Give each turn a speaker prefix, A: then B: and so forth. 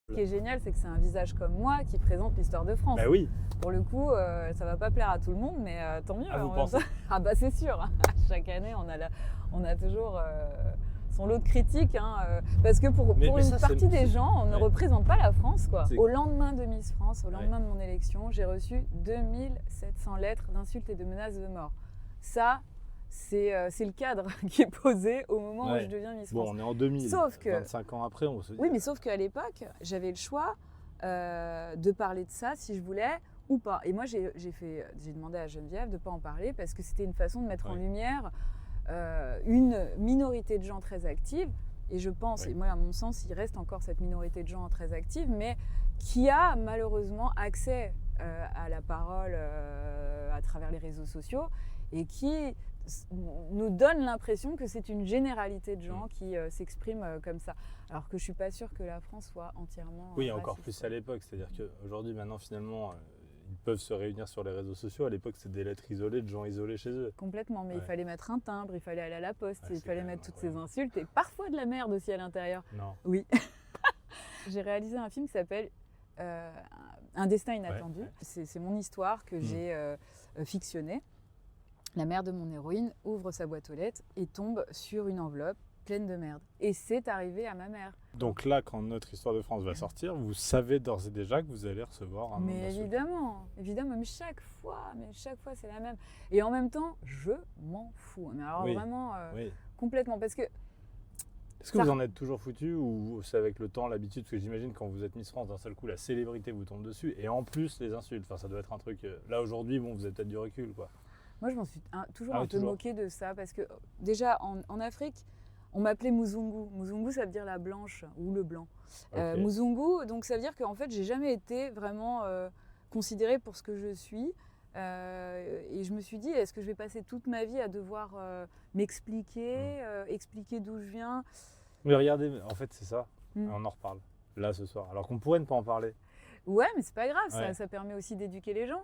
A: Ce qui est génial, c'est que c'est un visage comme moi qui présente l'histoire de France.
B: Bah oui.
A: Pour le coup, ça va pas plaire à tout le monde, mais tant mieux.
B: Ah, vous
A: en même
B: pensez?
A: temps. Ah bah c'est sûr. Chaque année, on a toujours son lot de critiques, parce que pour
B: Mais
A: une
B: ça,
A: partie des gens, on ne
B: ouais.
A: représente pas la France, quoi.
B: C'est-
A: Au lendemain de Miss France, au lendemain de mon élection, j'ai reçu 2700 lettres d'insultes et de menaces de mort. Ça, c'est le cadre qui est posé au moment où je deviens Miss France.
B: Bon, on est en 2000.
A: Sauf que-
B: 25 ans après, on se dit.
A: Oui, mais sauf qu'à l'époque, j'avais le choix de parler de ça si je voulais ou pas. Et moi, j'ai demandé à Geneviève de ne pas en parler parce que c'était une façon de mettre en lumière une minorité de gens très active. Et je pense, et moi à mon sens, il reste encore cette minorité de gens très active, mais qui a malheureusement accès à la parole à travers les réseaux sociaux et qui nous donne l'impression que c'est une généralité de gens qui s'expriment comme ça. Alors que je suis pas sûre que la France soit entièrement
B: Oui, encore
A: raciste.
B: plus à l'époque. C'est-à-dire qu'aujourd'hui, maintenant, finalement, ils peuvent se réunir sur les réseaux sociaux. À l'époque, c'est des lettres isolées de gens isolés chez eux.
A: Complètement, mais il fallait mettre un timbre, il fallait aller à la poste,
B: Ouais,
A: il
B: c'est
A: fallait
B: quand
A: mettre
B: même
A: toutes ces insultes et parfois de la merde aussi à l'intérieur.
B: Non.
A: Oui. J'ai réalisé un film qui s'appelle Un destin inattendu.
B: Ouais.
A: C'est mon histoire que j'ai fictionnée. La mère de mon héroïne ouvre sa boîte aux lettres et tombe sur une enveloppe pleine de merde. Et c'est arrivé à ma mère.
B: Donc là, quand notre histoire de France va sortir, vous savez d'ores et déjà que vous allez recevoir un nombre
A: Mais
B: d'insultes.
A: évidemment, mais chaque fois c'est la même. Et en même temps, je m'en fous. Mais alors vraiment, complètement. Parce que
B: est-ce que vous en êtes toujours foutu ou c'est avec le temps, l'habitude? Parce que j'imagine quand vous êtes Miss France, d'un seul coup, la célébrité vous tombe dessus et en plus les insultes. Enfin, ça doit être un truc. Là aujourd'hui, bon, vous avez peut-être du recul, quoi.
A: moi, je m'en suis toujours
B: Ah
A: un
B: oui,
A: peu
B: toujours.
A: moquée de ça. Parce que déjà, en Afrique, on m'appelait Muzungu. Muzungu, ça veut dire la blanche ou le blanc.
B: Ok.
A: Muzungu, donc ça veut dire qu'en fait, j'ai jamais été vraiment considérée pour ce que je suis. Et je me suis dit, est-ce que je vais passer toute ma vie à devoir m'expliquer, expliquer d'où je viens?
B: Mais regardez, en fait, c'est ça. On en reparle là ce soir. Alors qu'on pourrait ne pas en parler.
A: Ouais, mais c'est pas grave,
B: Ouais.
A: ça permet aussi d'éduquer les gens.